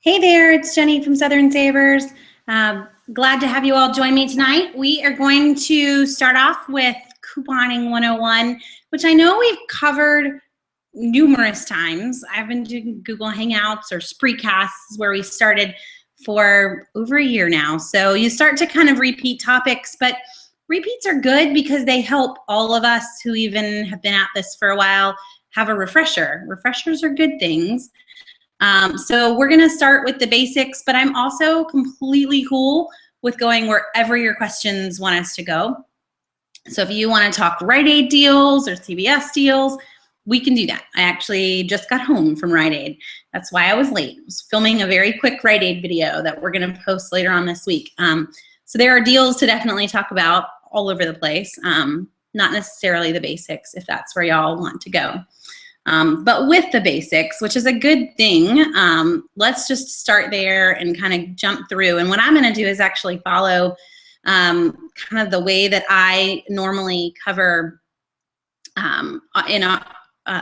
Hey there, it's Jenny from Southern Savers. Glad to have you all join me tonight. We are going to start off with Couponing 101, which I know we've covered numerous times. I've been doing Google Hangouts or Spreecasts where we started for over a year now. So you start to kind of repeat topics, but repeats are good because they help all of us who even have been at this for a while have a refresher. Refreshers are good things. So we're gonna start with the basics, but I'm also completely cool with going wherever your questions want us to go. So if you wanna talk Rite Aid deals or CVS deals, we can do that. I actually just got home from Rite Aid. That's why I was late. I was filming a very quick Rite Aid video that we're gonna post later on this week. So there are deals to definitely talk about all over the place, not necessarily the basics if that's where y'all want to go. But with the basics, which is a good thing, let's just start there and kind of jump through. And what I'm going to do is actually follow kind of the way that I normally cover in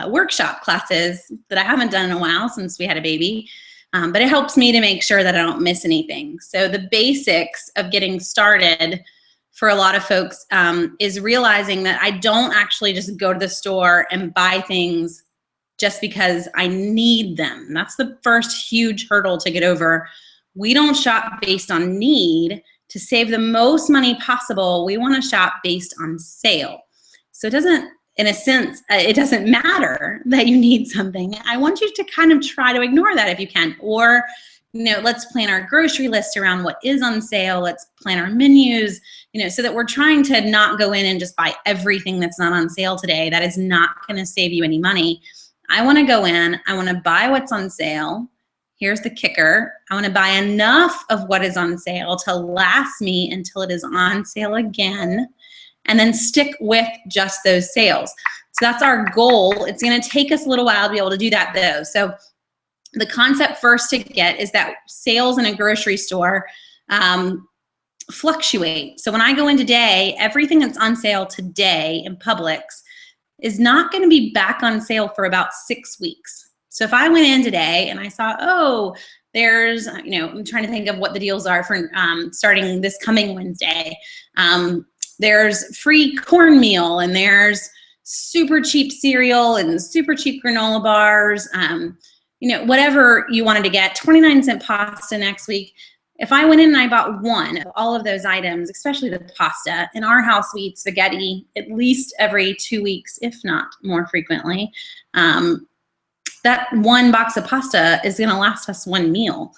workshop classes that I haven't done in a while since we had a baby. But it helps me to make sure that I don't miss anything. So the basics of getting started for a lot of folks is realizing that I don't actually just go to the store and buy things just because I need them. That's the first huge hurdle to get over. We don't shop based on need. To save the most money possible, we want to shop based on sale. So it doesn't, in a sense, it doesn't matter that you need something. I want you to kind of try to ignore that if you can. Or, you know, let's plan our grocery list around what is on sale. Let's plan our menus, you know, so that we're trying to not go in and just buy everything that's not on sale today. That is not going to save you any money. I want to go in, I want to buy what's on sale. Here's the kicker. I want to buy enough of what is on sale to last me until it is on sale again, and then stick with just those sales. So that's our goal. It's going to take us a little while to be able to do that though. So the concept first to get is that sales in a grocery store fluctuate. So when I go in today, everything that's on sale today in Publix is not going to be back on sale for about 6 weeks. So if I went in today and I saw, oh, there's, you know, I'm trying to think of what the deals are for starting this coming Wednesday. There's free cornmeal and there's super cheap cereal and super cheap granola bars, you know, whatever you wanted to get, 29-cent pasta next week. If I went in and I bought one of all of those items, especially the pasta, in our house we eat spaghetti at least every 2 weeks, if not more frequently. That one box of pasta is going to last us one meal.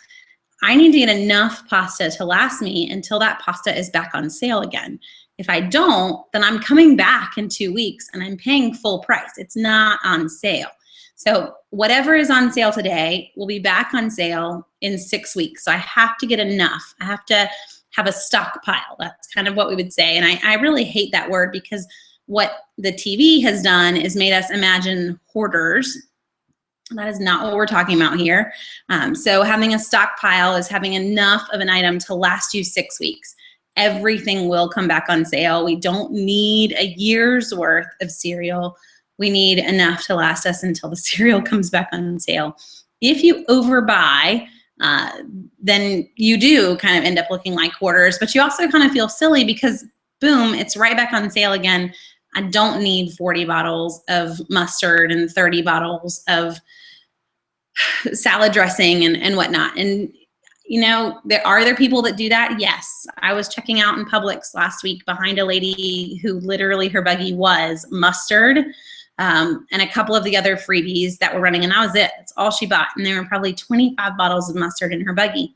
I need to get enough pasta to last me until that pasta is back on sale again. If I don't, then I'm coming back in 2 weeks and I'm paying full price. It's not on sale. So whatever is on sale today will be back on sale in 6 weeks. So I have to get enough. I have to have a stockpile. That's kind of what we would say. And I really hate that word because what the TV has done is made us imagine hoarders. That is not what we're talking about here. So having a stockpile is having enough of an item to last you 6 weeks. Everything will come back on sale. We don't need a year's worth of cereal. We need enough to last us until the cereal comes back on sale. If you overbuy, then you do kind of end up looking like hoarders, but you also kind of feel silly because boom, it's right back on sale again. I don't need 40 bottles of mustard and 30 bottles of salad dressing and whatnot. And you know, are there people that do that? Yes. I was checking out in Publix last week behind a lady who literally her buggy was mustard, and a couple of the other freebies that were running, and that was it. That's all she bought. And there were probably 25 bottles of mustard in her buggy.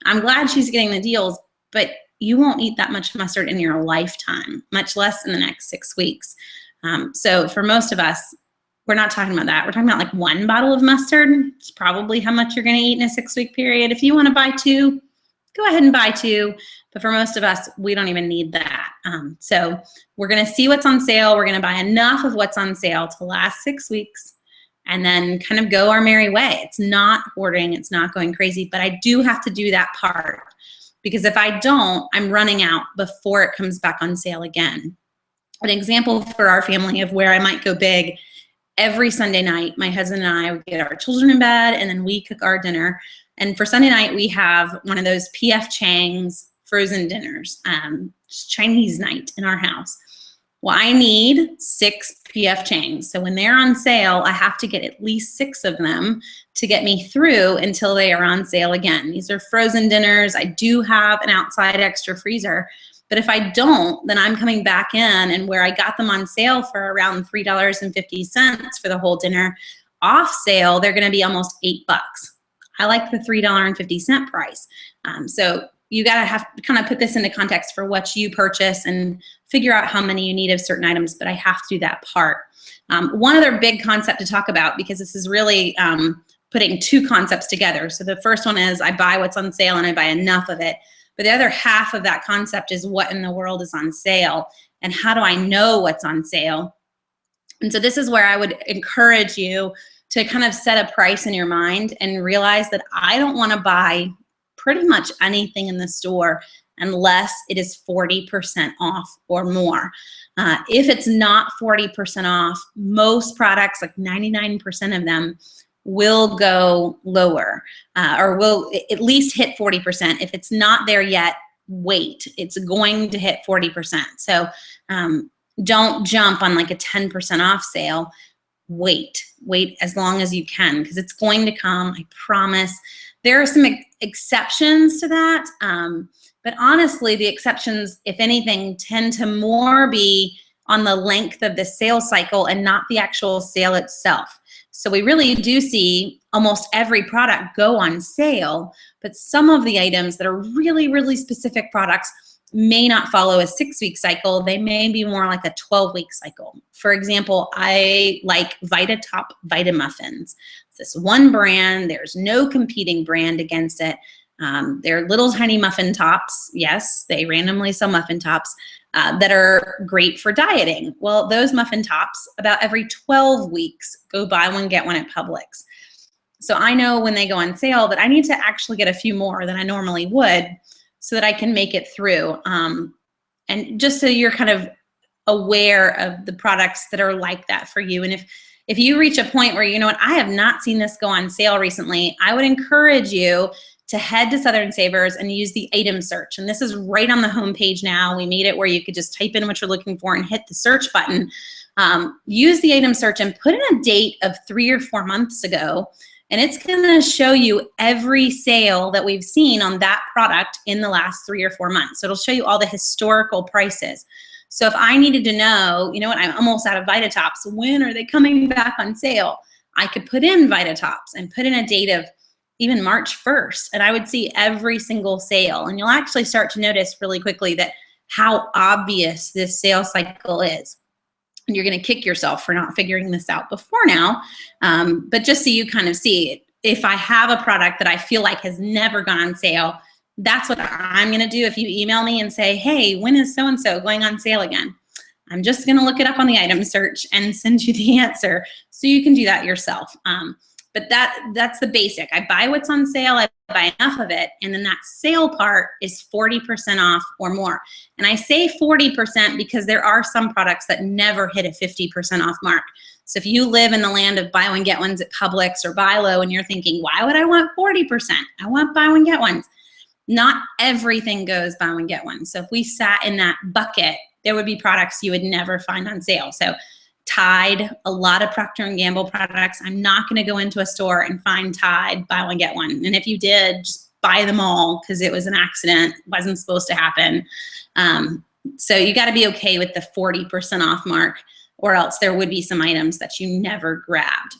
I'm glad she's getting the deals, but you won't eat that much mustard in your lifetime, much less in the next 6 weeks. So for most of us, we're not talking about that. We're talking about like one bottle of mustard. It's probably how much you're gonna eat in a 6 week period. If you wanna buy two, go ahead and buy two. But for most of us, we don't even need that. So we're gonna see what's on sale. We're gonna buy enough of what's on sale to last 6 weeks and then kind of go our merry way. It's not hoarding, it's not going crazy, but I do have to do that part because if I don't, I'm running out before it comes back on sale again. An example for our family of where I might go big, every Sunday night, my husband and I would get our children in bed and then we cook our dinner. And for Sunday night, we have one of those P.F. Chang's frozen dinners, Chinese night in our house. Well, I need 6 P.F. Changs. So when they're on sale, I have to get at least 6 of them to get me through until they are on sale again. These are frozen dinners. I do have an outside extra freezer, but if I don't, then I'm coming back in, and where I got them on sale for around $3.50 for the whole dinner, off sale, they're gonna be almost $8. I like the $3.50 price. So you gotta have to kind of put this into context for what you purchase and figure out how many you need of certain items, but I have to do that part. One other big concept to talk about, because this is really putting 2 concepts together. So the first one is I buy what's on sale and I buy enough of it. But the other half of that concept is what in the world is on sale and how do I know what's on sale? And so this is where I would encourage you to kind of set a price in your mind and realize that I don't want to buy pretty much anything in the store unless it is 40% off or more. If it's not 40% off, most products, like 99% of them, will go lower or will at least hit 40%. If it's not there yet, wait. It's going to hit 40%. So don't jump on like a 10% off sale. Wait as long as you can, because it's going to come, I promise. There are some exceptions to that, but honestly, the exceptions, if anything, tend to more be on the length of the sales cycle and not the actual sale itself. So we really do see almost every product go on sale, but some of the items that are really, really specific products may not follow a 6-week cycle. They may be more like a 12-week cycle. For example, I like Vitatop Vitamuffins. It's this one brand. There's no competing brand against it. They're little tiny muffin tops. Yes, they randomly sell muffin tops that are great for dieting. Well, those muffin tops, about every 12 weeks, go buy one, get one at Publix. So I know when they go on sale that I need to actually get a few more than I normally would so that I can make it through. And just so you're kind of aware of the products that are like that for you. And if you reach a point where, you know what, I have not seen this go on sale recently, I would encourage you to head to Southern Savers and use the item search. And this is right on the home page now. We made it where you could just type in what you're looking for and hit the search button. Use the item search and put in a date of 3 or 4 months ago, and it's gonna show you every sale that we've seen on that product in the last 3 or 4 months. So it'll show you all the historical prices. So if I needed to know, you know what, I'm almost out of Vitatops, when are they coming back on sale? I could put in Vitatops and put in a date of even March 1st, and I would see every single sale. And you'll actually start to notice really quickly that how obvious this sales cycle is. And you're gonna kick yourself for not figuring this out before now. But just so you kind of see, if I have a product that I feel like has never gone on sale, that's what I'm gonna do. If you email me and say, hey, when is so-and-so going on sale again? I'm just gonna look it up on the item search and send you the answer so you can do that yourself. But that's the basic. I buy what's on sale, I buy enough of it, and then that sale part is 40% off or more. And I say 40% because there are some products that never hit a 50% off mark. So if you live in the land of buy one, get ones at Publix or Buy Low and you're thinking, why would I want 40%? I want buy one, get ones. Not everything goes buy one, get one. So if we sat in that bucket, there would be products you would never find on sale. So Tide, a lot of Procter & Gamble products. I'm not gonna go into a store and find Tide, buy one, get one. And if you did, just buy them all because it was an accident, wasn't supposed to happen. So you gotta be okay with the 40% off mark, or else there would be some items that you never grabbed.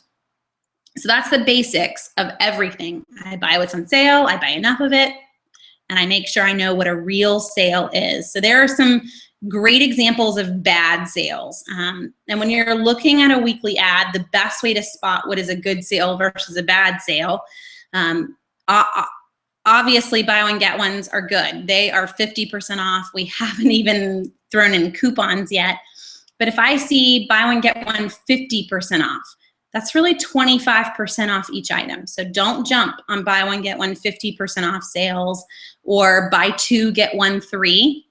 So that's the basics of everything. I buy what's on sale, I buy enough of it, and I make sure I know what a real sale is. So there are some great examples of bad sales. And when you're looking at a weekly ad, the best way to spot what is a good sale versus a bad sale, obviously buy one, get ones are good. They are 50% off. We haven't even thrown in coupons yet. But if I see buy one, get one 50% off, that's really 25% off each item. So don't jump on buy one, get one 50% off sales, or buy two, get one free.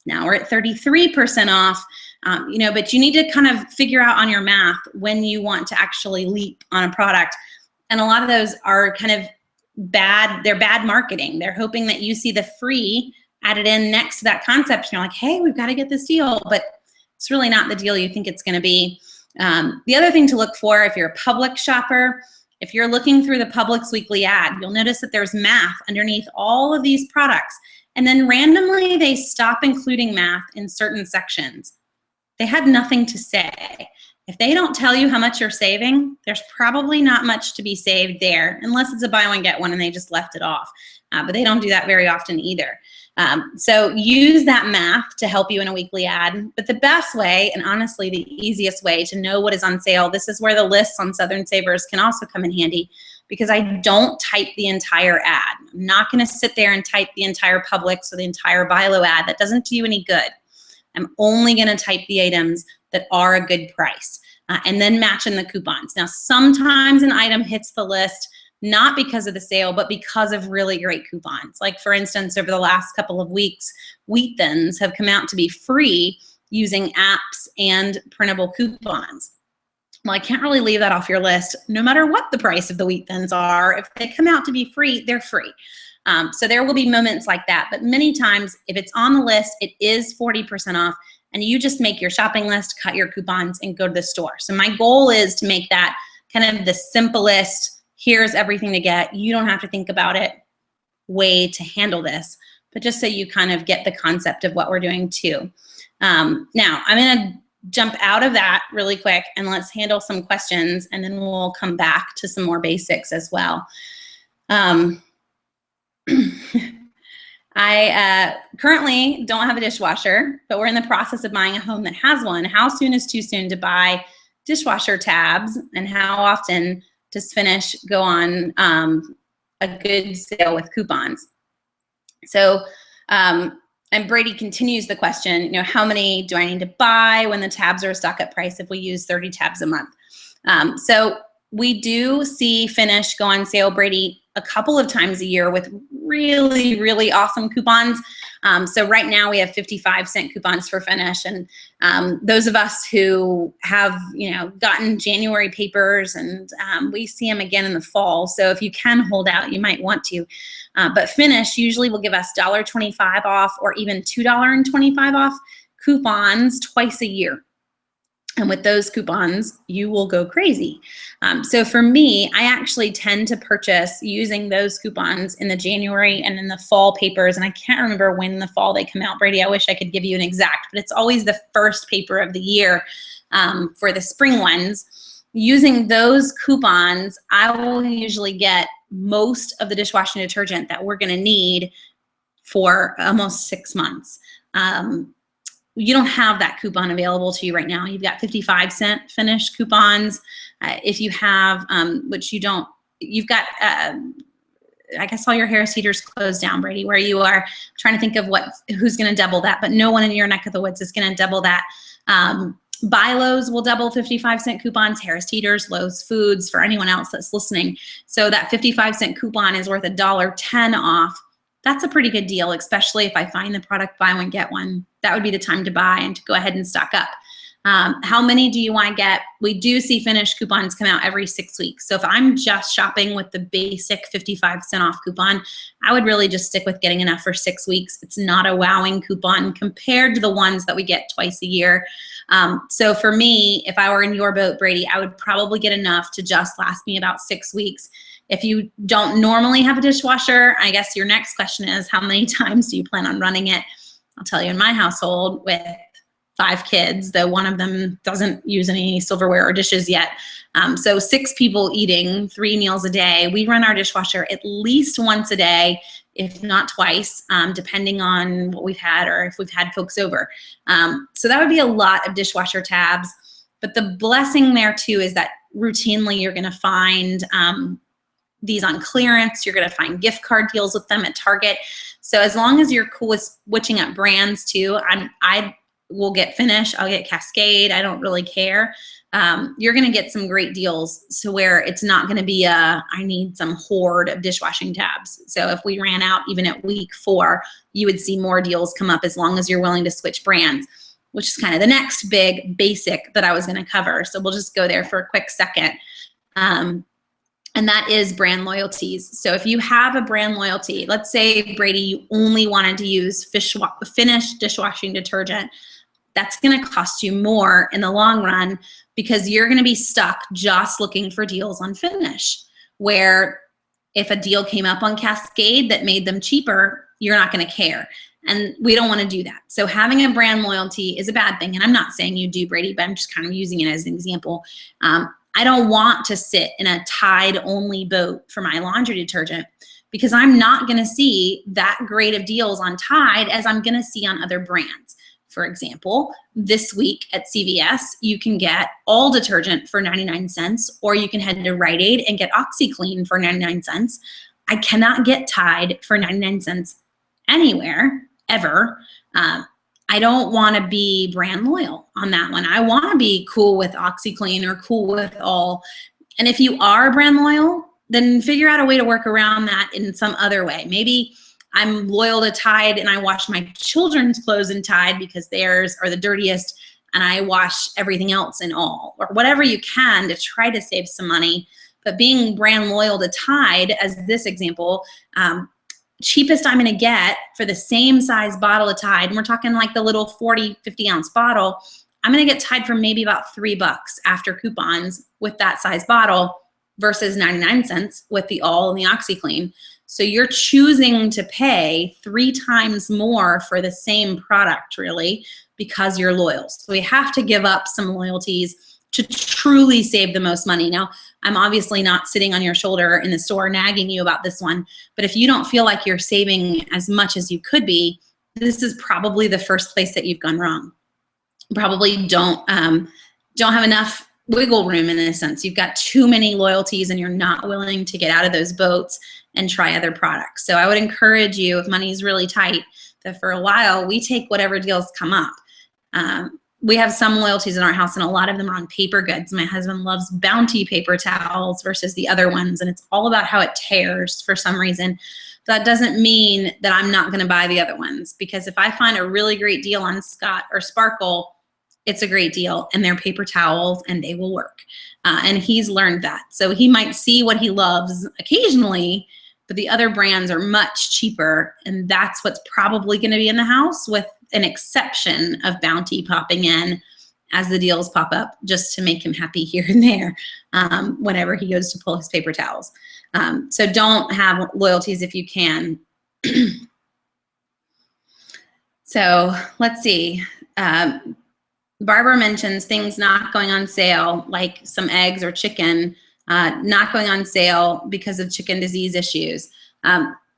Now we're at 33% off, you know, but you need to kind of figure out on your math when you want to actually leap on a product. And a lot of those are kind of they're bad marketing. They're hoping that you see the free added in next to that concept. And you're like, hey, we've got to get this deal. But it's really not the deal you think it's going to be. The other thing to look for, if you're a Publix shopper, if you're looking through the Publix weekly ad, you'll notice that there's math underneath all of these products. And then randomly, they stop including math in certain sections. They had nothing to say. If they don't tell you how much you're saving, there's probably not much to be saved there, unless it's a buy one, get one, and they just left it off. But they don't do that very often either. So use that math to help you in a weekly ad. But the best way, and honestly the easiest way to know what is on sale, this is where the lists on Southern Savers can also come in handy, because I don't type the entire ad. I'm not going to sit there and type the entire Publix or the entire BI-LO ad. That doesn't do you any good. I'm only going to type the items that are a good price, and then match in the coupons. Now, sometimes an item hits the list not because of the sale, but because of really great coupons. Like, for instance, over the last couple of weeks, Wheat Thins have come out to be free using apps and printable coupons. Well, I can't really leave that off your list. No matter what the price of the Wheat Thins are, if they come out to be free, they're free. So there will be moments like that. But many times, if it's on the list, it is 40% off. And you just make your shopping list, cut your coupons, and go to the store. So my goal is to make that kind of the simplest, here's everything to get. You don't have to think about it way to handle this, but just so you kind of get the concept of what we're doing too. Now, I'm going to jump out of that really quick, and let's handle some questions, and then we'll come back to some more basics as well. I currently don't have a dishwasher, but we're in the process of buying a home that has one. How soon is too soon to buy dishwasher tabs, and how often does Finish go on a good sale with coupons? So, and Brady continues the question, you know, how many do I need to buy when the tabs are a stock up price if we use 30 tabs a month? So we do see Finish go on sale, Brady, a couple of times a year with really, really awesome coupons. So right now we have 55-cent coupons for Finish, and those of us who have, you know, gotten January papers, and we see them again in the fall. So if you can hold out, you might want to. But Finish usually will give us $1.25 off or even $2.25 off coupons twice a year. And with those coupons, you will go crazy. So for me, I actually tend to purchase using those coupons in the January and in the fall papers. And I can't remember when in the fall they come out, Brady. I wish I could give you an exact, but it's always the first paper of the year for the spring ones. Using those coupons, I will usually get most of the dishwashing detergent that we're going to need for almost 6 months. You don't have that coupon available to you right now. You've got 55-cent Finish coupons. If you have, which you don't, you've got, I guess all your Harris Teeters closed down, Brady, where you are trying to think of who's going to double that, but no one in your neck of the woods is going to double that. BI-LO's will double 55-cent coupons, Harris Teeters, Lowe's Foods, for anyone else that's listening. So that 55-cent coupon is worth $1.10 off. That's a pretty good deal, especially if I find the product buy one, get one. That would be the time to buy and to go ahead and stock up. How many do you want to get? We do see Finish coupons come out every 6 weeks. So if I'm just shopping with the basic 55-cent off coupon, I would really just stick with getting enough for 6 weeks. It's not a wowing coupon compared to the ones that we get twice a year. So for me, if I were in your boat, Brady, I would probably get enough to just last me about 6 weeks. If you don't normally have a dishwasher, I guess your next question is, how many times do you plan on running it? I'll tell you, in my household with 5 kids, though one of them doesn't use any silverware or dishes yet. So 6 people eating 3 meals a day. We run our dishwasher at least once a day, if not twice, depending on what we've had or if we've had folks over. So that would be a lot of dishwasher tabs. But the blessing there too is that routinely you're going to find these on clearance. You're going to find gift card deals with them at Target. So as long as you're cool with switching up brands too, I will get Finish, I'll get Cascade, I don't really care. You're going to get some great deals to where it's not going to be I need some hoard of dishwashing tabs. So if we ran out even at week 4, you would see more deals come up as long as you're willing to switch brands, which is kind of the next big basic that I was going to cover. So we'll just go there for a quick second. And that is brand loyalties. So if you have a brand loyalty, let's say, Brady, you only wanted to use Finish dishwashing detergent, that's going to cost you more in the long run because you're going to be stuck just looking for deals on Finish, where if a deal came up on Cascade that made them cheaper, you're not going to care. And we don't want to do that. So having a brand loyalty is a bad thing. And I'm not saying you do, Brady, but I'm just kind of using it as an example. I don't want to sit in a Tide only boat for my laundry detergent because I'm not going to see that great of deals on Tide as I'm going to see on other brands. For example, this week at CVS, you can get all detergent for 99 cents, or you can head to Rite Aid and get OxiClean for 99 cents. I cannot get Tide for 99 cents anywhere, ever. I don't want to be brand loyal on that one. I want to be cool with OxiClean or cool with all. And if you are brand loyal, then figure out a way to work around that in some other way. Maybe I'm loyal to Tide and I wash my children's clothes in Tide because theirs are the dirtiest and I wash everything else in all, or whatever you can to try to save some money. But being brand loyal to Tide, as this example, cheapest I'm gonna get for the same size bottle of Tide, and we're talking like the little 40, 50 ounce bottle, I'm gonna get Tide for maybe about $3 after coupons with that size bottle versus 99 cents with the all and the OxiClean. So you're choosing to pay 3 times more for the same product, really, because you're loyal. So we have to give up some loyalties to truly save the most money. Now, I'm obviously not sitting on your shoulder in the store nagging you about this one, but if you don't feel like you're saving as much as you could be, this is probably the first place that you've gone wrong. You probably don't have enough wiggle room in a sense. You've got too many loyalties and you're not willing to get out of those boats and try other products. So I would encourage you, if money's really tight, that for a while we take whatever deals come up. We have some loyalties in our house and a lot of them are on paper goods. My husband loves Bounty paper towels versus the other ones, and it's all about how it tears for some reason. That doesn't mean that I'm not gonna buy the other ones, because if I find a really great deal on Scott or Sparkle, it's a great deal and they're paper towels and they will work. And he's learned that. So he might see what he loves occasionally, but the other brands are much cheaper, and that's what's probably gonna be in the house, with an exception of Bounty popping in as the deals pop up just to make him happy here and there whenever he goes to pull his paper towels. So don't have loyalties if you can. So let's see. Barbara mentions things not going on sale, like some eggs or chicken, not going on sale because of chicken disease issues.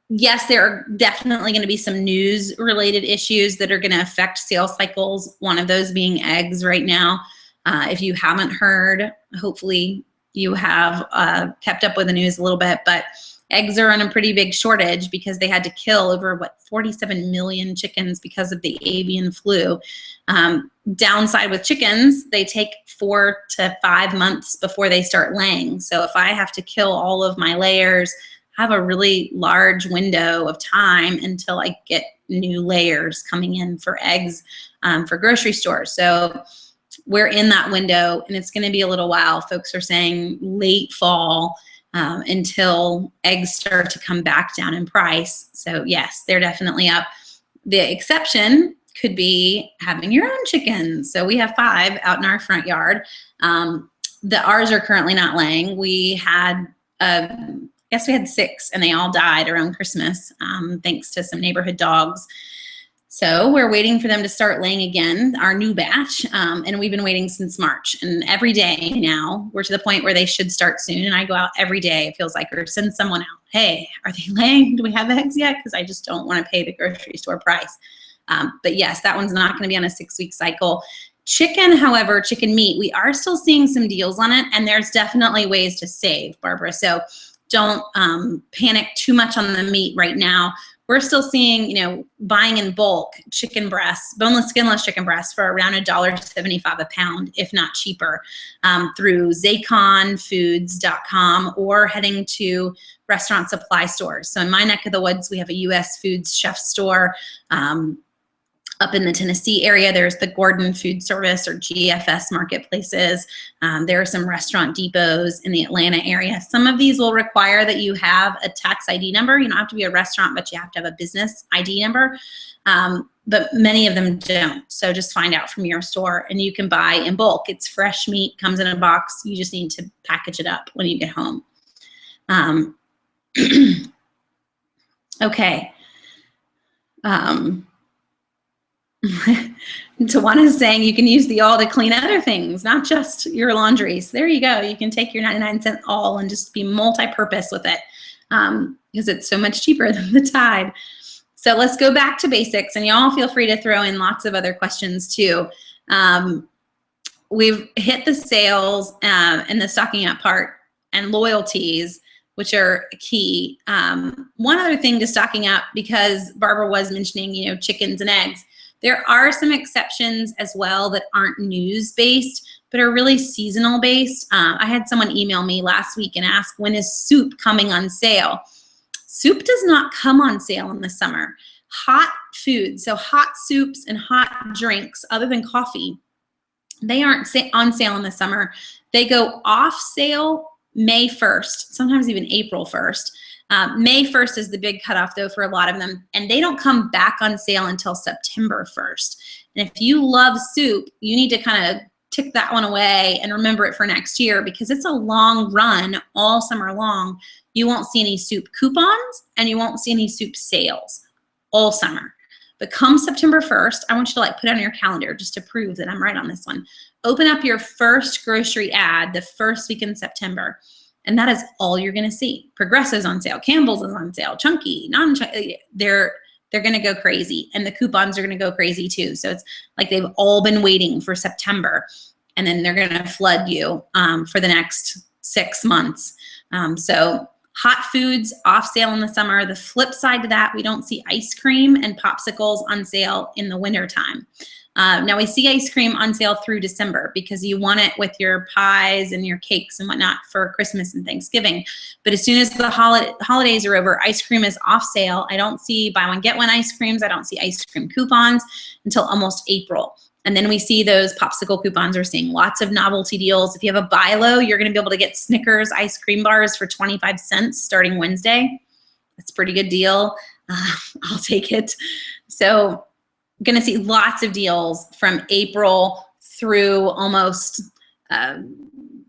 Yes, there are definitely going to be some news-related issues that are going to affect sales cycles, one of those being eggs right now. If you haven't heard, hopefully you have kept up with the news a little bit, but eggs are in a pretty big shortage because they had to kill over, 47 million chickens because of the avian flu. Downside with chickens, they take 4 to 5 months before they start laying. So if I have to kill all of my layers, have a really large window of time until I get new layers coming in for eggs for grocery stores. So we're in that window and it's gonna be a little while. Folks are saying late fall until eggs start to come back down in price. So yes, they're definitely up. The exception could be having your own chickens. So we have 5 out in our front yard. Ours are currently not laying. We had I guess we had 6 and they all died around Christmas thanks to some neighborhood dogs. So we're waiting for them to start laying again, our new batch, and we've been waiting since March. And every day now, we're to the point where they should start soon, and I go out every day, it feels like, or send someone out. Hey, are they laying? Do we have eggs yet? Because I just don't want to pay the grocery store price. But yes, that one's not going to be on a 6-week cycle. Chicken, however, chicken meat, we are still seeing some deals on it, and there's definitely ways to save, Barbara. So don't panic too much on the meat right now. We're still seeing, buying in bulk chicken breasts, boneless, skinless chicken breasts for around $1.75 a pound, if not cheaper, through ZaconFoods.com or heading to restaurant supply stores. So in my neck of the woods, we have a US Foods Chef store. Up in the Tennessee area, there's the Gordon Food Service or GFS marketplaces. There are some restaurant depots in the Atlanta area. Some of these will require that you have a tax ID number. You don't have to be a restaurant, but you have to have a business ID number. But many of them don't. So just find out from your store, and you can buy in bulk. It's fresh meat, comes in a box. You just need to package it up when you get home. Okay. Tawana is saying you can use the all to clean other things, not just your laundry. So there you go. You can take your 99-cent all and just be multi-purpose with it, because it's so much cheaper than the Tide. So let's go back to basics, and y'all feel free to throw in lots of other questions too. We've hit the sales and the stocking up part and loyalties, which are key. One other thing to stocking up, because Barbara was mentioning, you know, chickens and eggs. There are some exceptions as well that aren't news-based, but are really seasonal-based. I had someone email me last week and ask, when is soup coming on sale? Soup does not come on sale in the summer. Hot food, so hot soups and hot drinks, other than coffee, they aren't on sale in the summer. They go off sale May 1st, sometimes even April 1st. May 1st is the big cutoff though for a lot of them, and they don't come back on sale until September 1st. And if you love soup, you need to kind of tick that one away and remember it for next year, because it's a long run all summer long. You won't see any soup coupons and you won't see any soup sales all summer. But come September 1st, I want you to like put it on your calendar just to prove that I'm right on this one. Open up your first grocery ad the first week in September. And that is all you're going to see. Progresso's on sale. Campbell's is on sale. Chunky, non-chunky. They're going to go crazy. And the coupons are going to go crazy too. So it's like they've all been waiting for September. And then they're going to flood you for the next 6 months. So hot foods off sale in the summer. The flip side to that, we don't see ice cream and popsicles on sale in the wintertime. Now we see ice cream on sale through December because you want it with your pies and your cakes and whatnot for Christmas and Thanksgiving. But as soon as the holidays are over, ice cream is off sale. I don't see buy one, get one ice creams. I don't see ice cream coupons until almost April. And then we see those popsicle coupons. We're seeing lots of novelty deals. If you have a buy low, you're gonna be able to get Snickers ice cream bars for 25 cents starting Wednesday. That's a pretty good deal. I'll take it. So going to see lots of deals from April through almost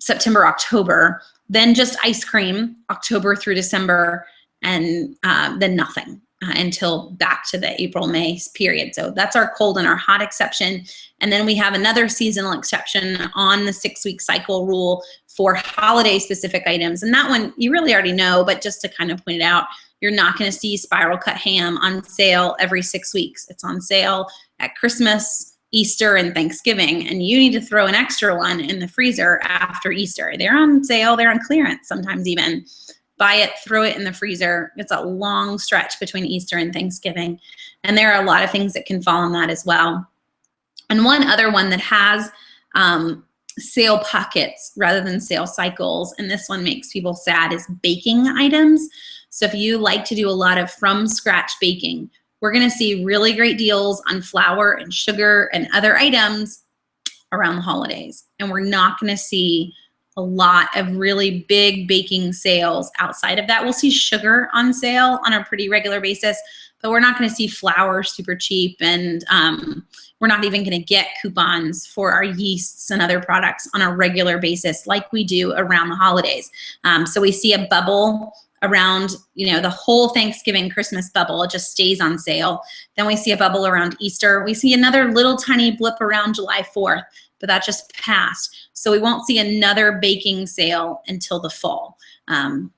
September, October, then just ice cream, October through December, and then nothing until back to the April, May period. So that's our cold and our hot exception. And then we have another seasonal exception on the 6-week cycle rule for holiday specific items. And that one you really already know, but just to kind of point it out, you're not going to see spiral cut ham on sale every 6 weeks. It's on sale at Christmas, Easter, and Thanksgiving, and you need to throw an extra one in the freezer after Easter. They're on sale, they're on clearance sometimes even. Buy it, throw it in the freezer. It's a long stretch between Easter and Thanksgiving, and there are a lot of things that can fall on that as well. And one other one that has sale pockets rather than sale cycles, and this one makes people sad, is baking items. So if you like to do a lot of from scratch baking, we're gonna see really great deals on flour and sugar and other items around the holidays. And we're not gonna see a lot of really big baking sales outside of that. We'll see sugar on sale on a pretty regular basis, but we're not gonna see flour super cheap, and we're not even gonna get coupons for our yeasts and other products on a regular basis like we do around the holidays. So we see a bubble around, you know, the whole Thanksgiving, Christmas bubble, it just stays on sale. Then we see a bubble around Easter. We see another little tiny blip around July 4th, but that just passed. So we won't see another baking sale until the fall.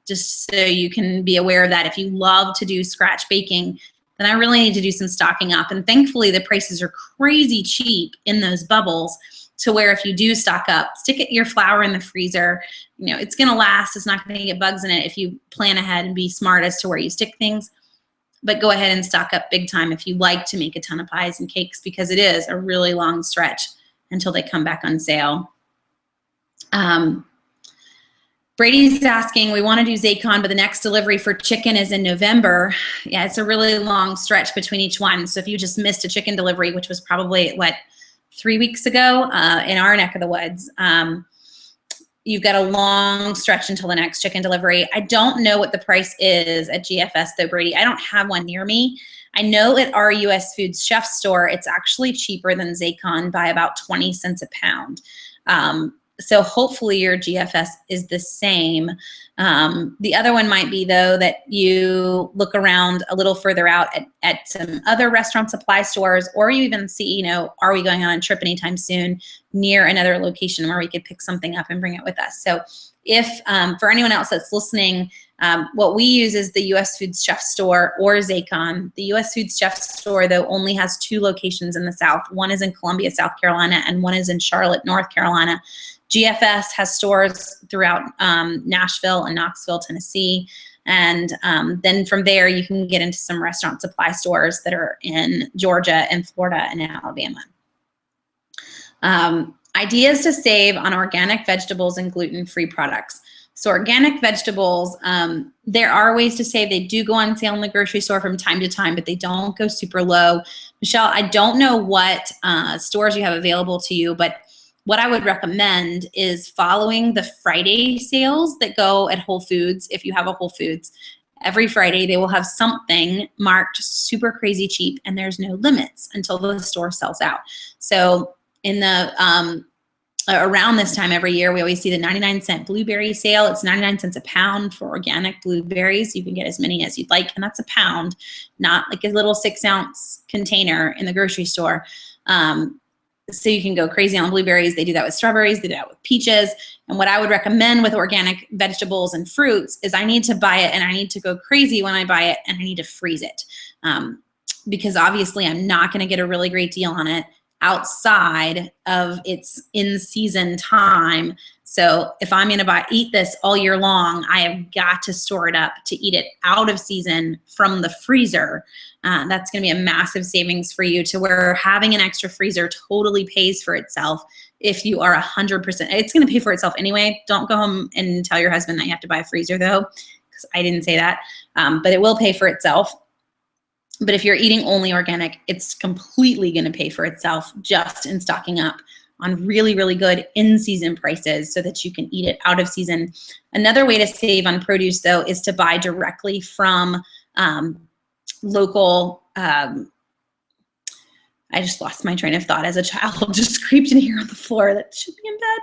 Just so you can be aware of that. If you love to do scratch baking, then I really need to do some stocking up. And thankfully the prices are crazy cheap in those bubbles, to where if you do stock up, stick your flour in the freezer. You know, it's gonna last, it's not gonna get bugs in it if you plan ahead and be smart as to where you stick things. But go ahead and stock up big time if you like to make a ton of pies and cakes, because it is a really long stretch until they come back on sale. Brady's asking, we want to do Zaycon, but the next delivery for chicken is in November. Yeah, it's a really long stretch between each one. So if you just missed a chicken delivery, which was probably, what, 3 weeks ago in our neck of the woods, you've got a long stretch until the next chicken delivery. I don't know what the price is at GFS though, Brady. I don't have one near me. I know at our US Foods Chef store, it's actually cheaper than Zaycon by about 20 cents a pound. So hopefully your GFS is the same. The other one might be, though, that you look around a little further out at some other restaurant supply stores, or you even see, you know, are we going on a trip anytime soon near another location where we could pick something up and bring it with us. So if, for anyone else that's listening, what we use is the US Foods Chef store or Zaycon. The US Foods Chef store, though, only has 2 locations in the South. One is in Columbia, South Carolina, and one is in Charlotte, North Carolina. GFS has stores throughout Nashville and Knoxville, Tennessee. And then from there, you can get into some restaurant supply stores that are in Georgia and Florida and Alabama. Ideas to save on organic vegetables and gluten-free products. So organic vegetables, there are ways to save. They do go on sale in the grocery store from time to time, but they don't go super low. Michelle, I don't know what stores you have available to you, but what I would recommend is following the Friday sales that go at Whole Foods. If you have a Whole Foods, every Friday they will have something marked super crazy cheap, and there's no limits until the store sells out. So in the around this time every year, we always see the 99-cent blueberry sale. It's 99 cents a pound for organic blueberries. You can get as many as you'd like, and that's a pound, not like a little 6-ounce container in the grocery store. So you can go crazy on blueberries. They do that with strawberries. They do that with peaches. And what I would recommend with organic vegetables and fruits is I need to buy it, and I need to go crazy when I buy it, and I need to freeze it. Because obviously I'm not going to get a really great deal on it outside of its in-season time. So if I'm going to eat this all year long, I have got to store it up to eat it out of season from the freezer. That's going to be a massive savings for you, to where having an extra freezer totally pays for itself if you are 100%. It's going to pay for itself anyway. Don't go home and tell your husband that you have to buy a freezer, though, because I didn't say that. But it will pay for itself. But if you're eating only organic, it's completely going to pay for itself just in stocking up on really, really good in-season prices so that you can eat it out of season. Another way to save on produce, though, is to buy directly from local, I just lost my train of thought as a child, just creeped in here on the floor that should be in bed,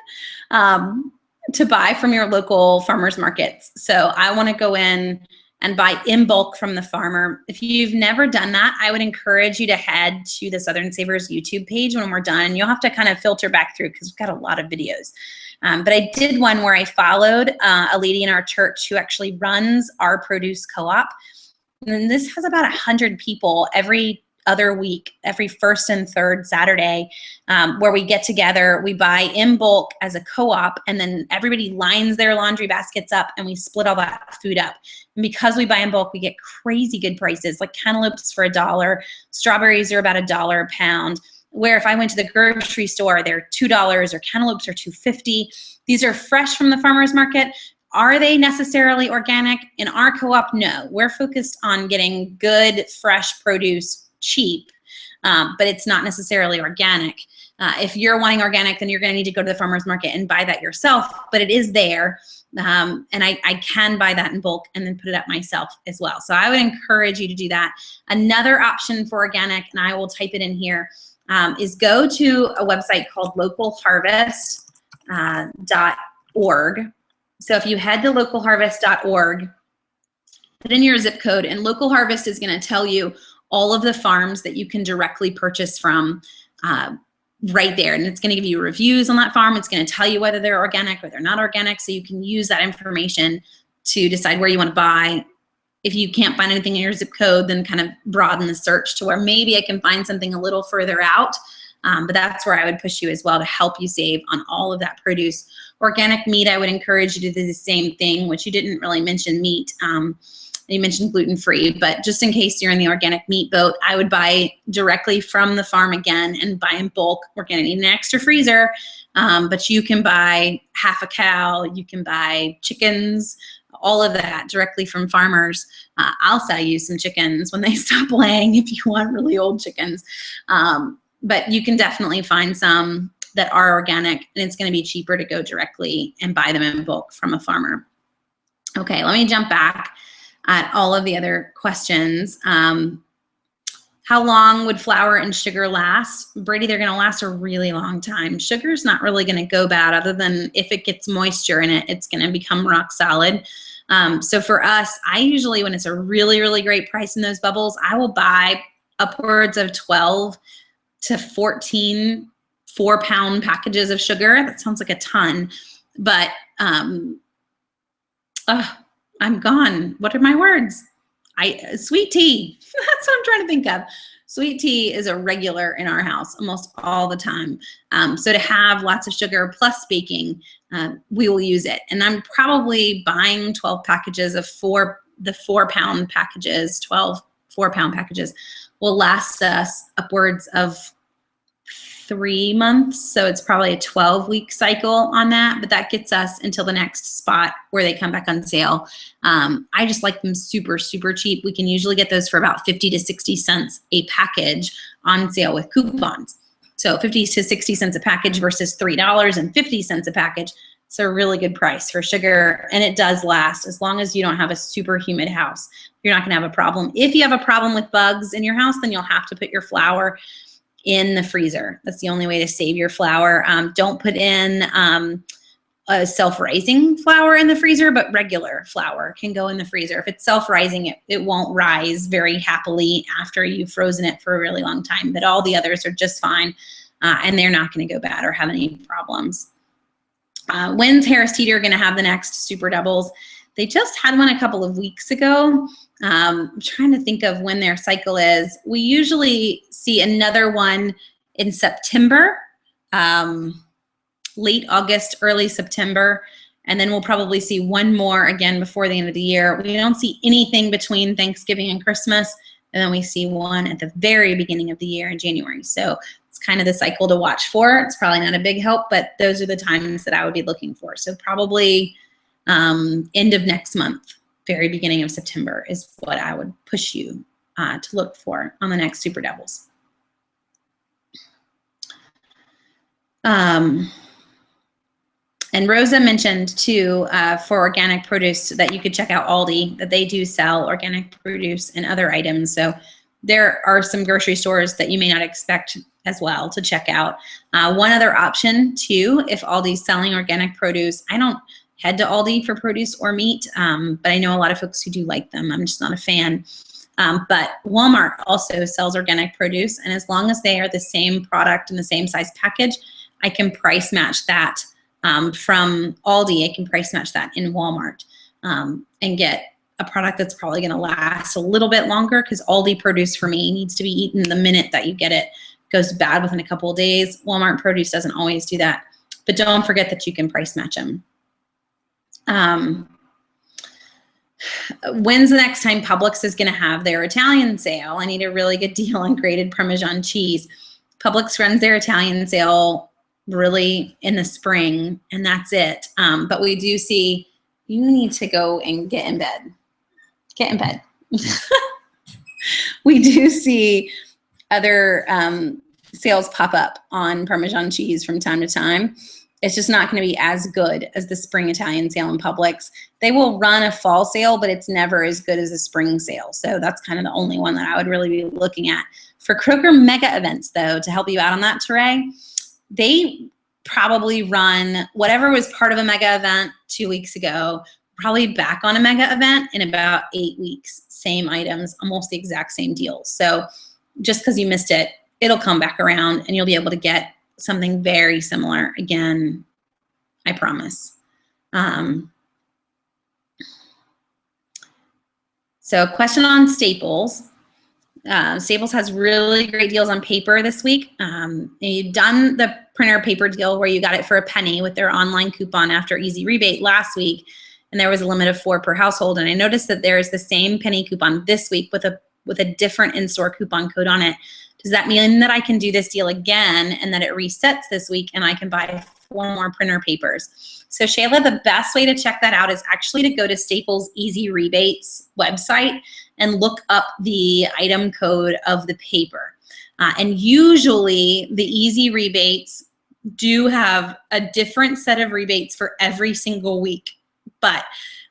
to buy from your local farmers markets. So I want to go in and buy in bulk from the farmer. If you've never done that, I would encourage you to head to the Southern Savers YouTube page when we're done, and you'll have to kind of filter back through because we've got a lot of videos. But I did one where I followed a lady in our church who actually runs our produce co-op. And this has about 100 people every other week, every first and third Saturday, where we get together, we buy in bulk as a co-op, and then everybody lines their laundry baskets up and we split all that food up. And because we buy in bulk, we get crazy good prices, like cantaloupes for $1, strawberries are about $1 a pound, where if I went to the grocery store, they're $2, or cantaloupes are $2.50. These are fresh from the farmer's market. Are they necessarily organic? In our co-op, no. We're focused on getting good, fresh produce cheap, but it's not necessarily organic. If you're wanting organic, then you're going to need to go to the farmer's market and buy that yourself, but it is there. And I can buy that in bulk and then put it up myself as well. So I would encourage you to do that. Another option for organic, and I will type it in here, is go to a website called localharvest.org. So if you head to localharvest.org, put in your zip code, and Local Harvest is going to tell you all of the farms that you can directly purchase from right there. And it's going to give you reviews on that farm. It's going to tell you whether they're organic or they're not organic. So you can use that information to decide where you want to buy. If you can't find anything in your zip code, then kind of broaden the search to where maybe I can find something a little further out. But that's where I would push you as well to help you save on all of that produce. Organic meat, I would encourage you to do the same thing, which you didn't really mention meat. You mentioned gluten-free, but just in case you're in the organic meat boat, I would buy directly from the farm again and buy in bulk. We're going to need an extra freezer, but you can buy half a cow, you can buy chickens, all of that directly from farmers. I'll sell you some chickens when they stop laying if you want really old chickens. But you can definitely find some that are organic, and it's going to be cheaper to go directly and buy them in bulk from a farmer. Okay, let me jump back at all of the other questions. How long would flour and sugar last? Brady, they're going to last a really long time. Sugar's not really going to go bad, other than if it gets moisture in it, it's going to become rock solid. So for us, I usually, when it's a really, really great price in those bubbles, I will buy upwards of 12 to 14 4-pound packages of sugar. That sounds like a ton, but I'm gone. What are my words? Sweet tea. That's what I'm trying to think of. Sweet tea is a regular in our house almost all the time. So to have lots of sugar plus baking, we will use it. And I'm probably buying 12 packages of the 4-pound packages, 12 4-pound packages will last us upwards of 3 months. So it's probably a 12-week cycle on that, but that gets us until the next spot where they come back on sale. I just like them super, super cheap. We can usually get those for about 50 to 60 cents a package on sale with coupons. So 50 to 60 cents a package versus $3.50 a package. It's a really good price for sugar, and it does last as long as you don't have a super humid house. You're not gonna have a problem. If you have a problem with bugs in your house, then you'll have to put your flour in the freezer. That's the only way to save your flour. Don't put in a self-rising flour in the freezer, but regular flour can go in the freezer. If it's self-rising, it won't rise very happily after you've frozen it for a really long time, but all the others are just fine, and they're not gonna go bad or have any problems. When's Harris Teeter gonna have the next Super Doubles? They just had one a couple of weeks ago. I'm trying to think of when their cycle is. We usually see another one in September, late August, early September, and then we'll probably see one more again before the end of the year. We don't see anything between Thanksgiving and Christmas, and then we see one at the very beginning of the year in January. So it's kind of the cycle to watch for. It's probably not a big help, but those are the times that I would be looking for. So probably end of next month, very beginning of September is what I would push you to look for on the next Super Doubles. And Rosa mentioned too, for organic produce, that you could check out Aldi, that they do sell organic produce and other items. So there are some grocery stores that you may not expect as well to check out. One other option too, if Aldi's selling organic produce, I don't head to Aldi for produce or meat, but I know a lot of folks who do like them. I'm just not a fan. But Walmart also sells organic produce, and as long as they are the same product and the same size package, I can price match that from Aldi. I can price match that in Walmart and get a product that's probably going to last a little bit longer, because Aldi produce for me needs to be eaten the minute that you get it. It goes bad within a couple of days. Walmart produce doesn't always do that, but don't forget that you can price match them. When's the next time Publix is going to have their Italian sale? I need a really good deal on grated Parmesan cheese. Publix runs their Italian sale really in the spring, and that's it. But we do see, you need to go and get in bed. Get in bed. We do see other sales pop up on Parmesan cheese from time to time. It's just not going to be as good as the spring Italian sale in Publix. They will run a fall sale, but it's never as good as a spring sale. So that's kind of the only one that I would really be looking at. For Kroger mega events, though, to help you out on that, Teray, they probably run whatever was part of a mega event 2 weeks ago, probably back on a mega event in about 8 weeks. Same items, almost the exact same deals. So just because you missed it, it'll come back around and you'll be able to get something very similar again, I promise. So a question on Staples. Staples has really great deals on paper this week. You've done the printer paper deal where you got it for a penny with their online coupon after Easy Rebate last week. and there was a limit of 4 per household. And I noticed that there is the same penny coupon this week with a different in-store coupon code on it. Does that mean that I can do this deal again and that it resets this week and I can buy 4 more printer papers? So Shayla, the best way to check that out is actually to go to Staples Easy Rebates website and look up the item code of the paper. And usually the Easy Rebates do have a different set of rebates for every single week. But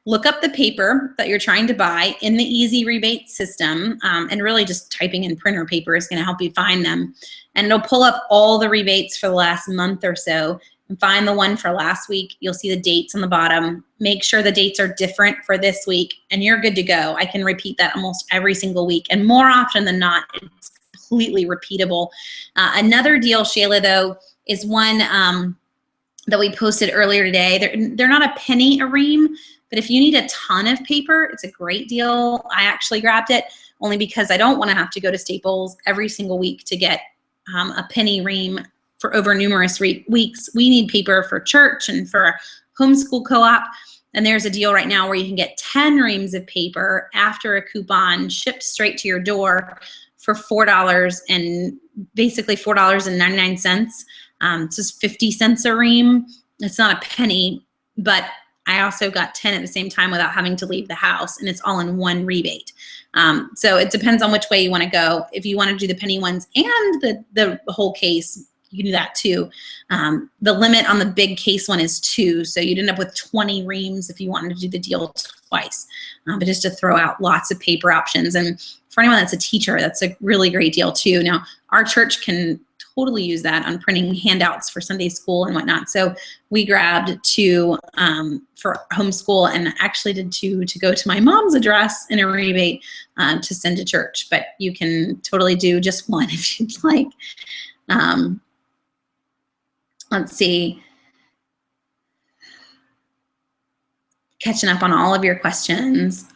look up the paper that you're trying to buy in the Easy Rebate system, and really just typing in printer paper is going to help you find them. And it'll pull up all the rebates for the last month or so and find the one for last week. You'll see the dates on the bottom. Make sure the dates are different for this week and you're good to go. I can repeat that almost every single week, and more often than not, it's completely repeatable. Another deal, Shayla, though, is one that we posted earlier today. They're not a penny a ream, but if you need a ton of paper, it's a great deal. I actually grabbed it only because I don't want to have to go to Staples every single week to get a penny ream for over numerous weeks. We need paper for church and for homeschool co-op. And there's a deal right now where you can get 10 reams of paper after a coupon shipped straight to your door for $4 and basically $4.99. It's just 50 cents a ream. It's not a penny, but I also got 10 at the same time without having to leave the house, and it's all in one rebate. So it depends on which way you want to go. If you want to do the penny ones and the whole case, you can do that too. The limit on the big case one is 2, so you'd end up with 20 reams if you wanted to do the deal twice. But just to throw out lots of paper options. And for anyone that's a teacher, that's a really great deal too. Now, our church can totally use that on printing handouts for Sunday school and whatnot. So we grabbed 2 for homeschool and actually did 2 to go to my mom's address in a rebate to send to church. But you can totally do just 1 if you'd like. Let's see. Catching up on all of your questions.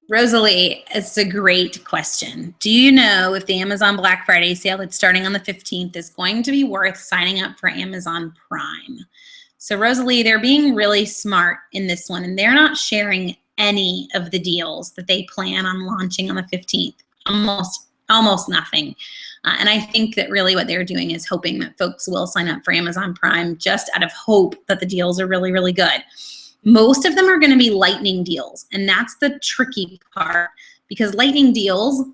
Rosalie, it's a great question. Do you know if the Amazon Black Friday sale that's starting on the 15th is going to be worth signing up for Amazon Prime? So Rosalie, they're being really smart in this one, and they're not sharing any of the deals that they plan on launching on the 15th. Almost nothing. And I think that really what they're doing is hoping that folks will sign up for Amazon Prime just out of hope that the deals are really, really good. Most of them are going to be lightning deals, and that's the tricky part, because lightning deals,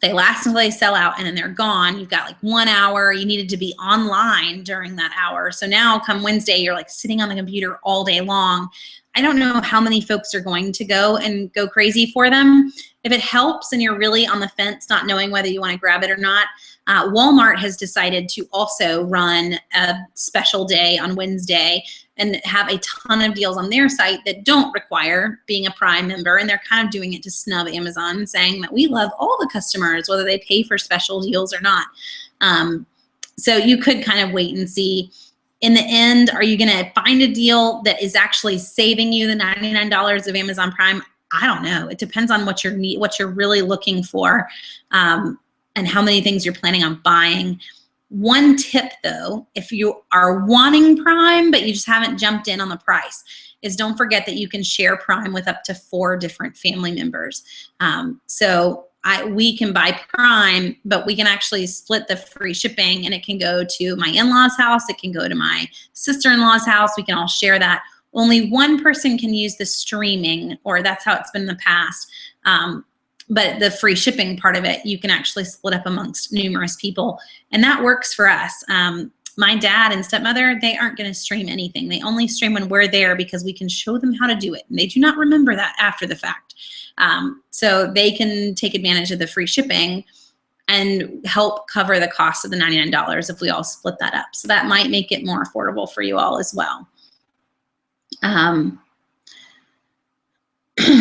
they last until they sell out and then they're gone. You've got like 1 hour. You needed to be online during that hour. So now come Wednesday, you're like sitting on the computer all day long. I don't know how many folks are going to go crazy for them. If it helps and you're really on the fence, not knowing whether you want to grab it or not, Walmart has decided to also run a special day on Wednesday and have a ton of deals on their site that don't require being a Prime member. And they're kind of doing it to snub Amazon, saying that we love all the customers, whether they pay for special deals or not. So you could kind of wait and see. In the end, are you going to find a deal that is actually saving you the $99 of Amazon Prime? I don't know. It depends on what you're really looking for, and how many things you're planning on buying. One tip though, if you are wanting Prime but you just haven't jumped in on the price, is don't forget that you can share Prime with up to 4 different family members. So we can buy Prime, but we can actually split the free shipping, and it can go to my in-laws' house. It can go to my sister-in-law's house. We can all share that. Only one person can use the streaming, or that's how it's been in the past. But the free shipping part of it, you can actually split up amongst numerous people. And that works for us. My dad and stepmother, they aren't going to stream anything. They only stream when we're there because we can show them how to do it. And they do not remember that after the fact. So they can take advantage of the free shipping and help cover the cost of the $99 if we all split that up. So that might make it more affordable for you all as well.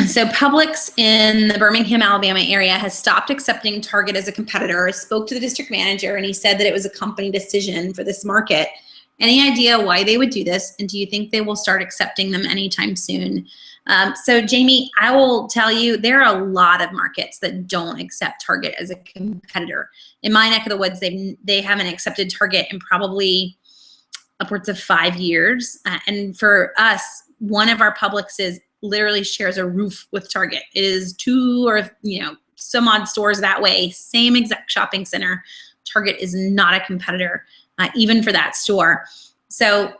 So Publix in the Birmingham, Alabama area has stopped accepting Target as a competitor. I spoke to the district manager and he said that it was a company decision for this market. Any idea why they would do this? And do you think they will start accepting them anytime soon? So Jamie, I will tell you, there are a lot of markets that don't accept Target as a competitor. In my neck of the woods, they haven't accepted Target in probably upwards of 5 years. And for us, one of our Publixes literally shares a roof with Target. It is 2 or some odd stores that way, same exact shopping center. Target is not a competitor, even for that store. So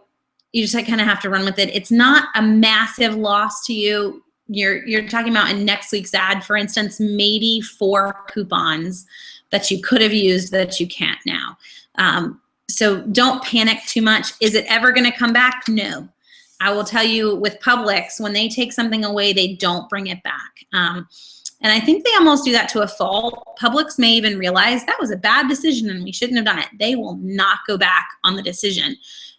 you just kind of have to run with it. It's not a massive loss to you. You're talking about in next week's ad, for instance, maybe 4 coupons that you could have used that you can't now. So don't panic too much. Is it ever going to come back? No. I will tell you with Publix, when they take something away, they don't bring it back. And I think they almost do that to a fault. Publix may even realize that was a bad decision and we shouldn't have done it. They will not go back on the decision.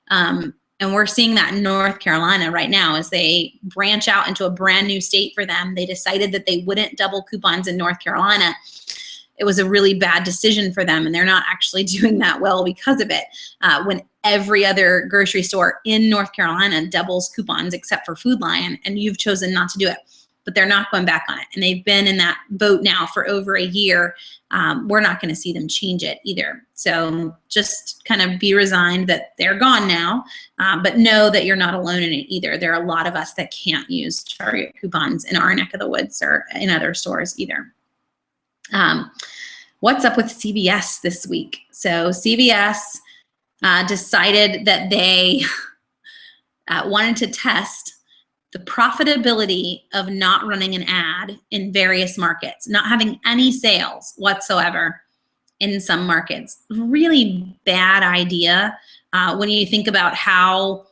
And we're seeing that in North Carolina right now as they branch out into a brand new state for them. They decided that they wouldn't double coupons in North Carolina. It was a really bad decision for them, and they're not actually doing that well because of it. When every other grocery store in North Carolina doubles coupons except for Food Lion, and you've chosen not to do it. But they're not going back on it. And they've been in that boat now for over a year. We're not going to see them change it either. So just kind of be resigned that they're gone now, but know that you're not alone in it either. There are a lot of us that can't use Target coupons in our neck of the woods or in other stores either. What's up with CVS this week? So CVS decided that they wanted to test the profitability of not running an ad in various markets, not having any sales whatsoever in some markets. Really bad idea when you think about how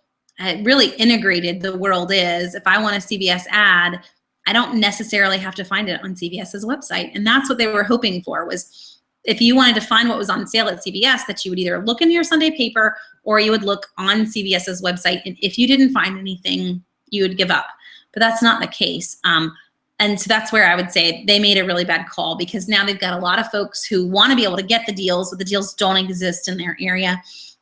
really integrated the world is. If I want a CVS ad, I don't necessarily have to find it on CVS's website. And that's what they were hoping for, was if you wanted to find what was on sale at CVS, that you would either look in your Sunday paper or you would look on CVS's website. And if you didn't find anything, you would give up. But that's not the case. And so that's where I would say they made a really bad call, because now they've got a lot of folks who want to be able to get the deals, but the deals don't exist in their area.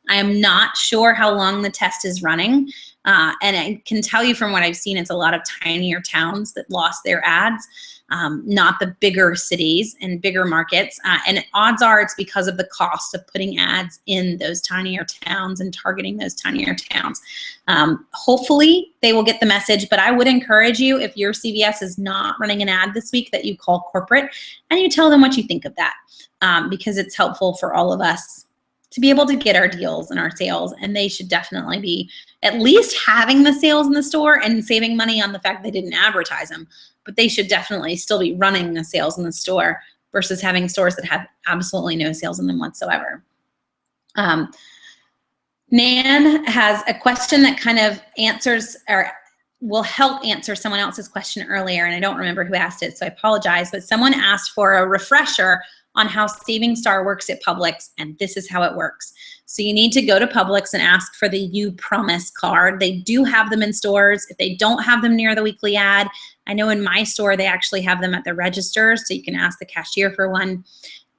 I am not sure how long the test is running. And I can tell you from what I've seen, it's a lot of tinier towns that lost their ads, not the bigger cities and bigger markets. And odds are it's because of the cost of putting ads in those tinier towns and targeting those tinier towns. Hopefully they will get the message, but I would encourage you, if your CVS is not running an ad this week, that you call corporate and you tell them what you think of that, because it's helpful for all of us to be able to get our deals and our sales, and they should definitely be at least having the sales in the store and saving money on the fact they didn't advertise them, but they should definitely still be running the sales in the store versus having stores that have absolutely no sales in them whatsoever. Nan has a question that kind of answers or will help answer someone else's question earlier, and I don't remember who asked it, so I apologize, but someone asked for a refresher on how Saving Star works at Publix, and this is how it works. So you need to go to Publix and ask for the You Promise card. They do have them in stores. If they don't have them near the weekly ad, I know in my store they actually have them at the register, so you can ask the cashier for one.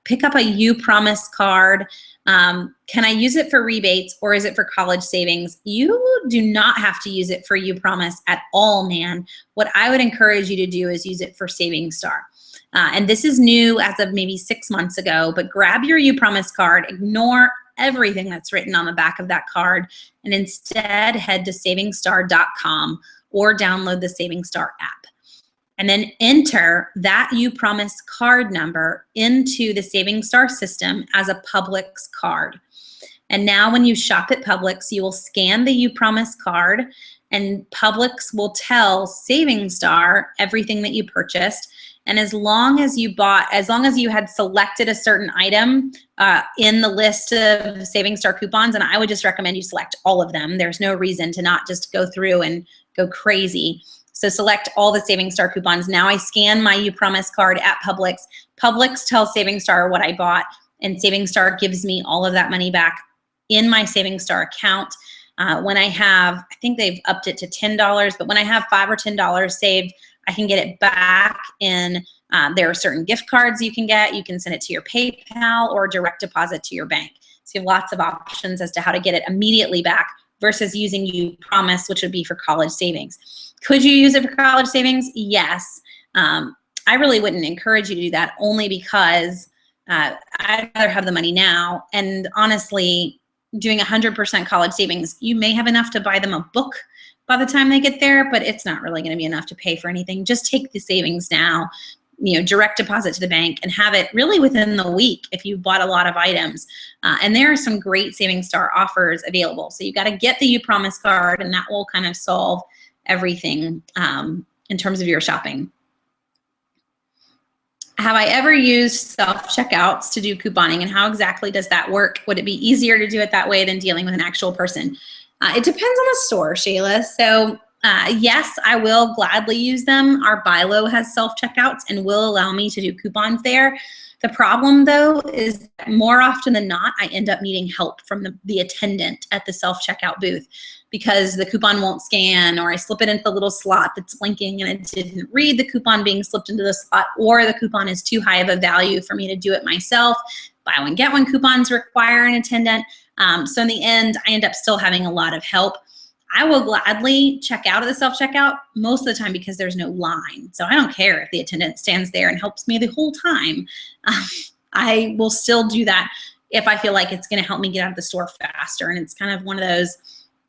Pick up a You Promise card. Can I use it for rebates or is it for college savings? You do not have to use it for You Promise at all, Nan. What I would encourage you to do is use it for Saving Star. And this is new as of maybe 6 months ago, but grab your You Promise card, ignore everything that's written on the back of that card, and instead head to savingstar.com or download the Saving Star app. And then enter that You Promise card number into the Saving Star system as a Publix card. And now when you shop at Publix, you will scan the You Promise card, and Publix will tell Saving Star everything that you purchased. And as long as you had selected a certain item in the list of Saving Star coupons, and I would just recommend you select all of them. There's no reason to not just go through and go crazy. So select all the Saving Star coupons. Now I scan my You Promise card at Publix. Publix tells Saving Star what I bought, and Saving Star gives me all of that money back in my Saving Star account. When I have, I think they've upped it to $10, but when I have $5 or $10 saved, I can get it back in, there are certain gift cards you can get. You can send it to your PayPal or direct deposit to your bank. So you have lots of options as to how to get it immediately back versus using You Promise, which would be for college savings. Could you use it for college savings? Yes. I really wouldn't encourage you to do that, only because I'd rather have the money now. And honestly, doing 100% college savings. You may have enough to buy them a book by the time they get there, but it's not really going to be enough to pay for anything. Just take the savings now, direct deposit to the bank and have it really within the week if you bought a lot of items. And there are some great Savings Star offers available. So you got to get the uPromise card, and that will kind of solve everything in terms of your shopping. Have I ever used self-checkouts to do couponing, and how exactly does that work? Would it be easier to do it that way than dealing with an actual person? It depends on the store, Shayla. So yes, I will gladly use them. Our BuyLow has self-checkouts and will allow me to do coupons there. The problem, though, is that more often than not, I end up needing help from the attendant at the self-checkout booth because the coupon won't scan, or I slip it into the little slot that's blinking and it didn't read the coupon being slipped into the slot, or the coupon is too high of a value for me to do it myself. Buy one, get one coupons require an attendant. So in the end, I end up still having a lot of help. I will gladly check out of the self-checkout most of the time because there's no line. So I don't care if the attendant stands there and helps me the whole time. I will still do that if I feel like it's going to help me get out of the store faster. And it's kind of one of those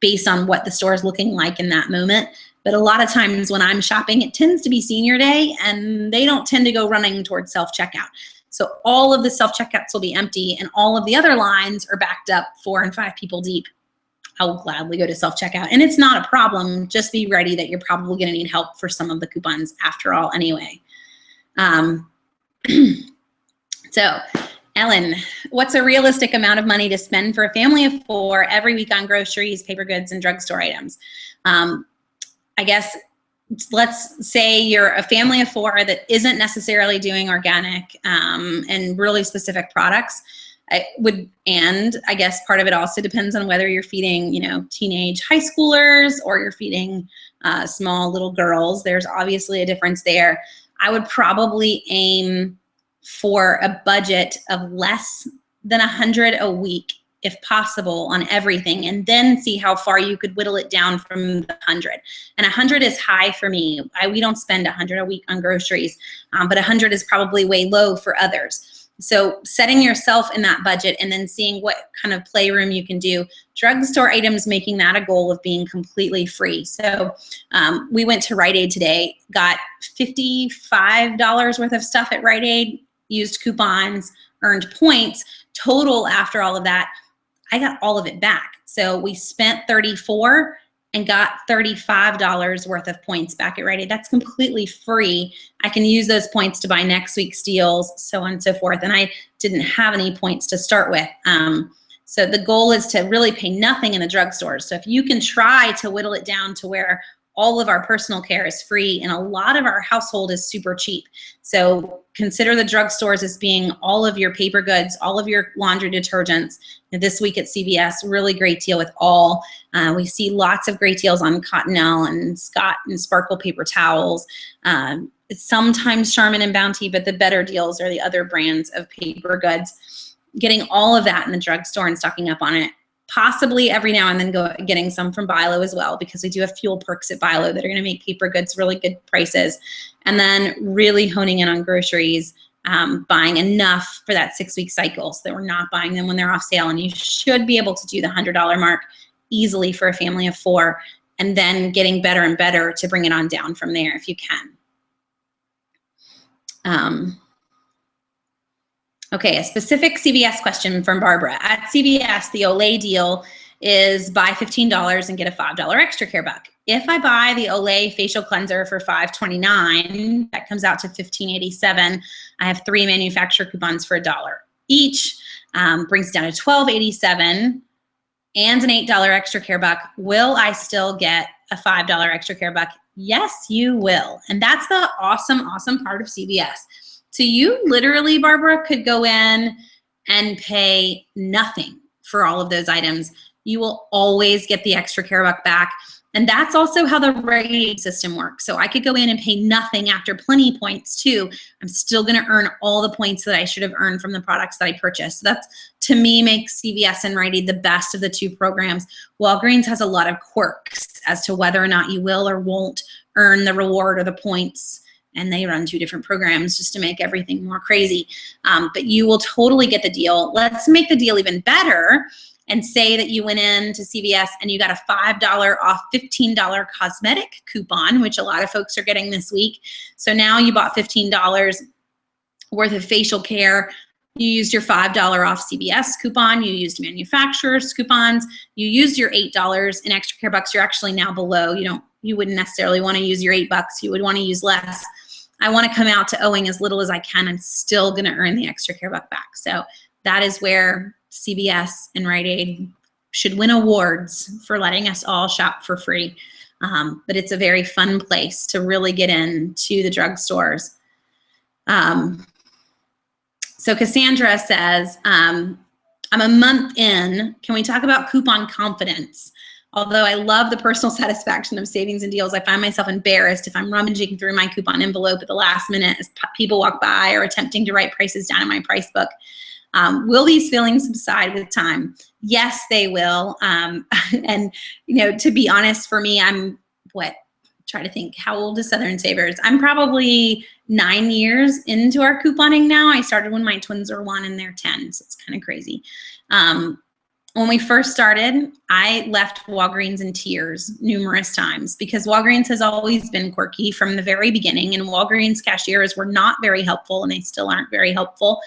based on what the store is looking like in that moment. But a lot of times when I'm shopping, it tends to be senior day, and they don't tend to go running towards self-checkout. So all of the self-checkouts will be empty, and all of the other lines are backed up 4 and 5 people deep. I will gladly go to self-checkout. And it's not a problem. Just be ready that you're probably going to need help for some of the coupons after all anyway. So, Ellen, what's a realistic amount of money to spend for a family of 4 every week on groceries, paper goods, and drugstore items? I guess let's say you're a family of 4 that isn't necessarily doing organic and really specific products. And I guess part of it also depends on whether you're feeding, teenage high schoolers or you're feeding small little girls. There's obviously a difference there. I would probably aim for a budget of less than $100 a week, if possible, on everything, and then see how far you could whittle it down from the 100. And 100 is high for me. We don't spend 100 a week on groceries, but 100 is probably way low for others. So setting yourself in that budget and then seeing what kind of playroom you can do. Drugstore items, making that a goal of being completely free. So we went to Rite Aid today, got $55 worth of stuff at Rite Aid, used coupons, earned points. Total after all of that, I got all of it back. So we spent $34 and got $35 worth of points back at Rite Aid. That's completely free. I can use those points to buy next week's deals, so on and so forth. And I didn't have any points to start with. So the goal is to really pay nothing in the drugstores. So if you can try to whittle it down to where all of our personal care is free and a lot of our household is super cheap. So consider the drugstores as being all of your paper goods, all of your laundry detergents. This week at CVS, really great deal with all. We see lots of great deals on Cottonelle and Scott and Sparkle paper towels. Sometimes Charmin and Bounty, but the better deals are the other brands of paper goods. Getting all of that in the drugstore and stocking up on it. Possibly every now and then getting some from BuyLow as well, because we do have fuel perks at BuyLow that are going to make paper goods really good prices. And then really honing in on groceries, buying enough for that 6-week cycle so that we're not buying them when they're off sale. And you should be able to do the $100 mark easily for a family of 4, and then getting better and better to bring it on down from there if you can. Okay, a specific CVS question from Barbara. At CVS, the Olay deal is buy $15 and get a $5 extra care buck. If I buy the Olay facial cleanser for $5.29, that comes out to $15.87. I have 3 manufacturer coupons for $1 each, brings down to $12.87 and an $8 extra care buck. Will I still get a $5 extra care buck? Yes, you will. And that's the awesome, awesome part of CVS. So you literally, Barbara, could go in and pay nothing for all of those items. You will always get the extra care buck back. And that's also how the Rite Aid system works. So I could go in and pay nothing after plenty points too. I'm still gonna earn all the points that I should have earned from the products that I purchased. So that's, to me, makes CVS and Rite Aid the best of the 2 programs. Walgreens has a lot of quirks as to whether or not you will or won't earn the reward or the points. And they run 2 different programs just to make everything more crazy. But you will totally get the deal. Let's make the deal even better and say that you went in to CVS and you got a $5 off $15 cosmetic coupon, which a lot of folks are getting this week. So now you bought $15 worth of facial care. You used your $5 off CVS coupon. You used manufacturer's coupons. You used your $8 in extra care bucks. You're actually now below. You wouldn't necessarily want to use your $8. You would want to use less. I want to come out to owing as little as I can. I'm still going to earn the extra care buck back. So that is where CVS and Rite Aid should win awards for letting us all shop for free. But it's a very fun place to really get into the drugstores. So Cassandra says, I'm a month in. Can we talk about coupon confidence? Although I love the personal satisfaction of savings and deals, I find myself embarrassed if I'm rummaging through my coupon envelope at the last minute as people walk by or attempting to write prices down in my price book. Will these feelings subside with time? Yes, they will. And, to be honest, for me, try to think, how old is Southern Savers? I'm probably 9 years into our couponing now. I started when my twins are 1 and they're 10, so it's kind of crazy. When we first started, I left Walgreens in tears numerous times because Walgreens has always been quirky from the very beginning, and Walgreens cashiers were not very helpful, and they still aren't very helpful.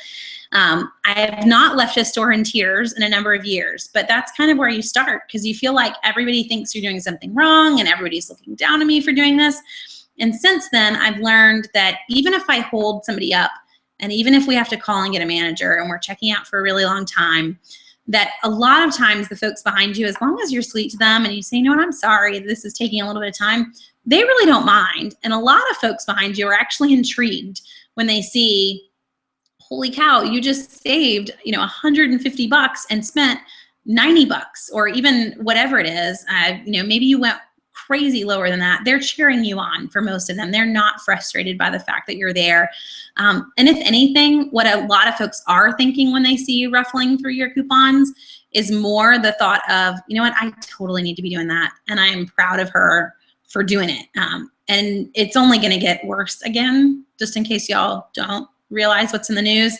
I have not left a store in tears in a number of years, but that's kind of where you start because you feel like everybody thinks you're doing something wrong and everybody's looking down on me for doing this. And since then, I've learned that even if I hold somebody up and even if we have to call and get a manager and we're checking out for a really long time, that a lot of times the folks behind you, as long as you're sweet to them and you say, you know what, I'm sorry, this is taking a little bit of time, they really don't mind. And a lot of folks behind you are actually intrigued when they see, holy cow, you just saved, $150 and spent $90 or even whatever it is. Maybe you went crazy lower than that. They're cheering you on for most of them. They're not frustrated by the fact that you're there. And if anything, what a lot of folks are thinking when they see you ruffling through your coupons is more the thought of, you know what, I totally need to be doing that. And I'm proud of her for doing it. And it's only going to get worse again, just in case y'all don't realize what's in the news.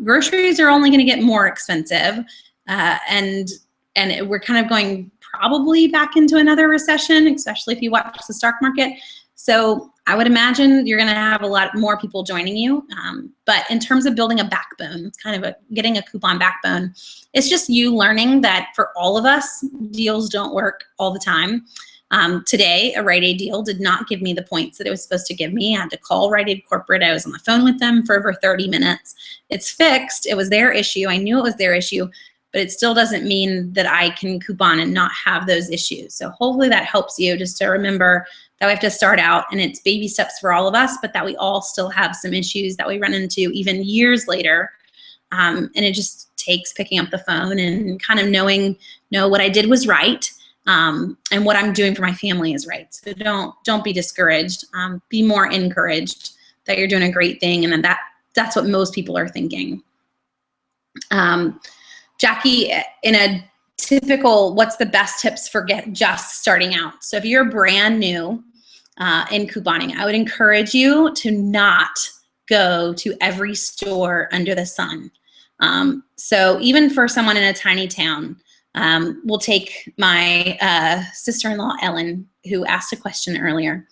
Groceries are only going to get more expensive. And we're kind of going probably back into another recession, especially if you watch the stock market. So I would imagine you're going to have a lot more people joining you. But in terms of building a backbone, it's kind of getting a coupon backbone. It's just you learning that for all of us, deals don't work all the time. Today, a Rite Aid deal did not give me the points that it was supposed to give me. I had to call Rite Aid corporate. I was on the phone with them for over 30 minutes. It's fixed. It was their issue. I knew it was their issue, but it still doesn't mean that I can coupon and not have those issues. So hopefully that helps you just to remember that we have to start out, and it's baby steps for all of us, but that we all still have some issues that we run into even years later. And it just takes picking up the phone and kind of knowing, no, what I did was right. And what I'm doing for my family is right. So don't be discouraged. Be more encouraged that you're doing a great thing, and that's what most people are thinking. Jackie, in a typical, what's the best tips for just starting out? So if you're brand new in couponing, I would encourage you to not go to every store under the sun. So even for someone in a tiny town, we'll take my sister-in-law, Ellen, who asked a question earlier.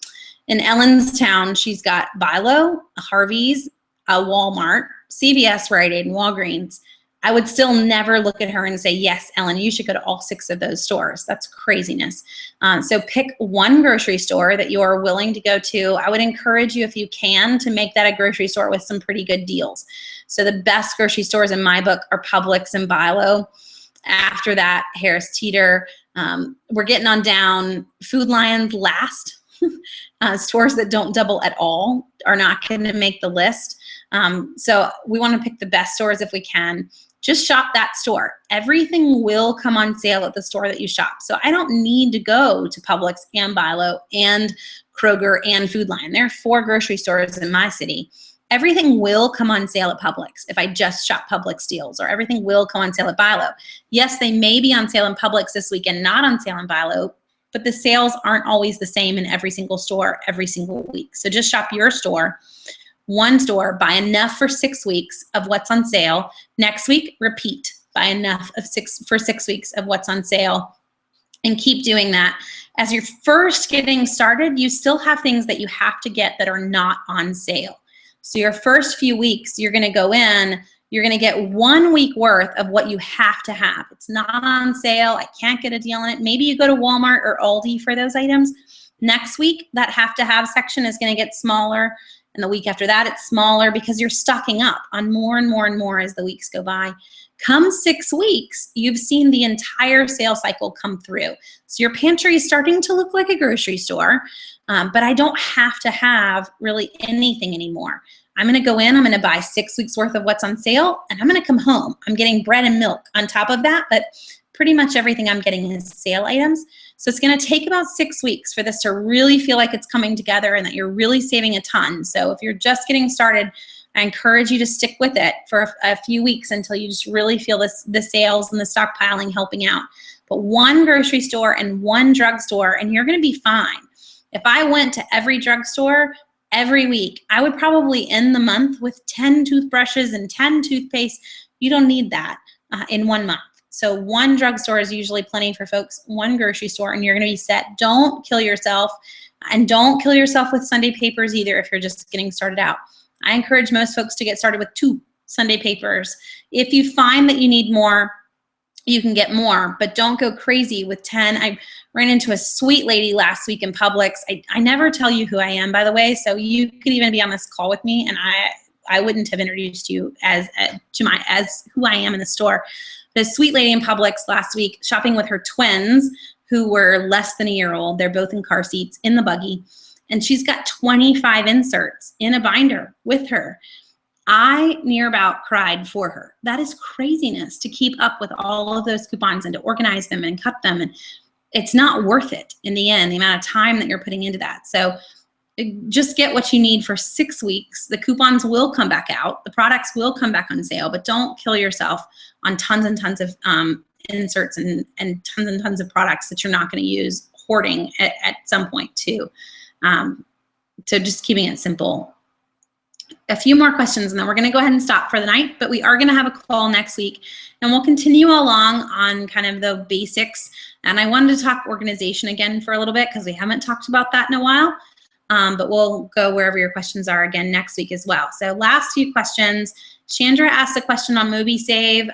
In Ellen's town, she's got Bilo, a Harvey's, a Walmart, CVS, Rite Aid, and Walgreens. I would still never look at her and say, yes, Ellen, you should go to all 6 of those stores. That's craziness. So pick one grocery store that you're willing to go to. I would encourage you, if you can, to make that a grocery store with some pretty good deals. So the best grocery stores in my book are Publix and Bilo. After that, Harris Teeter. We're getting on down. Food Lion's last. Stores that don't double at all are not going to make the list. So we want to pick the best stores if we can. Just shop that store. Everything will come on sale at the store that you shop. So I don't need to go to Publix and Bilo and Kroger and Food Lion. There are 4 grocery stores in my city. Everything will come on sale at Publix if I just shop Publix deals, or everything will come on sale at Bilo. Yes, they may be on sale in Publix this weekend, not on sale in Bilo, but the sales aren't always the same in every single store every single week. So just shop your store. One store, buy enough for 6 weeks of what's on sale. Next week, repeat. buy enough of for 6 weeks of what's on sale, and keep doing that. As you're first getting started, you still have things that you have to get that are not on sale. So your first few weeks, you're gonna go in, you're gonna get 1 week worth of what you have to have. It's not on sale, I can't get a deal on it. Maybe you go to Walmart or Aldi for those items. Next week, that have to have section is gonna get smaller, and the week after that, it's smaller because you're stocking up on more and more and more as the weeks go by. Come 6 weeks, you've seen the entire sales cycle come through. So your pantry is starting to look like a grocery store, but I don't have to have really anything anymore. I'm gonna go in, I'm gonna buy 6 weeks worth of what's on sale, and I'm gonna come home. I'm getting bread and milk on top of that, but pretty much everything I'm getting is sale items. So it's gonna take about 6 weeks for this to really feel like it's coming together and that you're really saving a ton. So if you're just getting started, I encourage you to stick with it for a few weeks until you just really feel the sales and the stockpiling helping out. But 1 grocery store and 1 drugstore, and you're gonna be fine. If I went to every drugstore every week, I would probably end the month with 10 toothbrushes and 10 toothpaste. You don't need that in 1 month. So 1 drugstore is usually plenty for folks, 1 grocery store, and you're gonna be set. Don't kill yourself, and don't kill yourself with Sunday papers either if you're just getting started out. I encourage most folks to get started with 2 Sunday papers. If you find that you need more, you can get more, but don't go crazy with 10. I ran into a sweet lady last week in Publix. I never tell you who I am, by the way, so you could even be on this call with me, and I wouldn't have introduced you as who I am in the store. This sweet lady in Publix last week shopping with her twins who were less than a year old. They're both in car seats in the buggy. And she's got 25 inserts in a binder with her. I near about cried for her. That is craziness to keep up with all of those coupons and to organize them and cut them. And it's not worth it in the end, the amount of time that you're putting into that. So just get what you need for 6 weeks. The coupons will come back out. The products will come back on sale, but don't kill yourself on tons and tons of inserts and tons of products that you're not going to use, hoarding at some point too. So just keeping it simple. A few more questions and then we're gonna go ahead and stop for the night, but we are gonna have a call next week and we'll continue along on kind of the basics. And I wanted to talk organization again for a little bit because we haven't talked about that in a while, but we'll go wherever your questions are again next week as well. So last few questions. Chandra asked a question on MobiSave.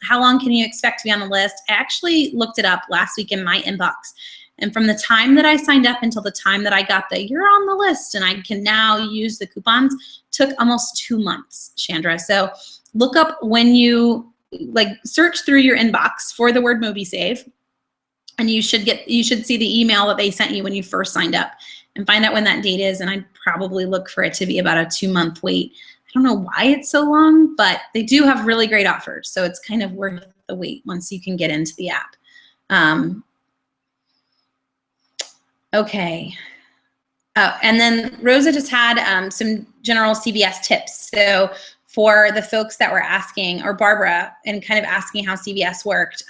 How long can you expect to be on the list? I actually looked it up last week in my inbox. And from the time that I signed up until the time that I got the you're on the list and I can now use the coupons took almost 2 months, Chandra. So look up when you search through your inbox for the word MobiSave and you should see the email that they sent you when you first signed up and find out when that date is. And I'd probably look for it to be about a 2-month wait. I don't know why it's so long, but they do have really great offers. So it's kind of worth the wait once you can get into the app. Okay. And then Rosa just had some general CVS tips. So for the folks that were asking, or Barbara, and kind of asking how CVS worked,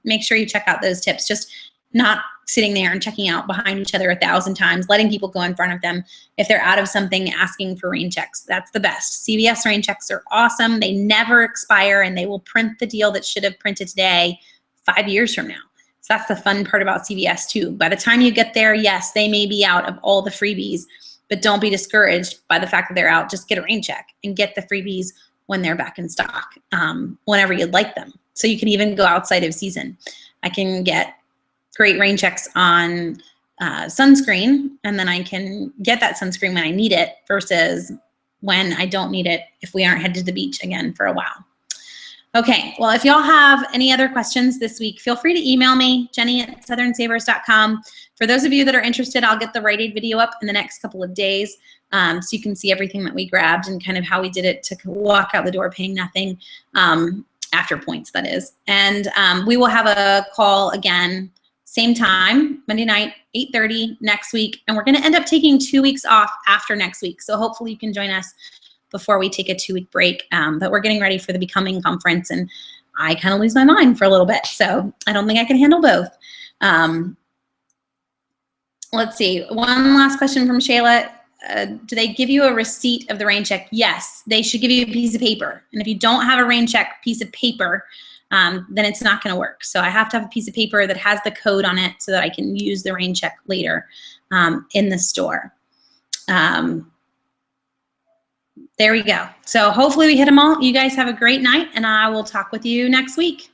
make sure you check out those tips. Just not sitting there and checking out behind each other 1,000 times, letting people go in front of them. If they're out of something, asking for rain checks. That's the best. CVS rain checks are awesome. They never expire and they will print the deal that should have printed today 5 years from now. So that's the fun part about CVS too. By the time you get there, yes, they may be out of all the freebies, but don't be discouraged by the fact that they're out. Just get a rain check and get the freebies when they're back in stock, whenever you'd like them. So you can even go outside of season. I can get great rain checks on sunscreen, and then I can get that sunscreen when I need it versus when I don't need it if we aren't headed to the beach again for a while. Okay, well, if y'all have any other questions this week, feel free to email me, Jenny@SouthernSavers.com. For those of you that are interested, I'll get the Rite Aid video up in the next couple of days so you can see everything that we grabbed and kind of how we did it to walk out the door paying nothing, after points, that is. And we will have a call again, same time, Monday night, 8:30 next week. And we're going to end up taking 2 weeks off after next week. So hopefully you can join us before we take a 2-week break. But we're getting ready for the Becoming Conference, and I kind of lose my mind for a little bit. So I don't think I can handle both. Let's see. One last question from Shayla. Do they give you a receipt of the rain check? Yes, they should give you a piece of paper. And if you don't have a rain check piece of paper, then it's not going to work. So I have to have a piece of paper that has the code on it so that I can use the rain check later in the store. There we go. So hopefully we hit them all. You guys have a great night, and I will talk with you next week.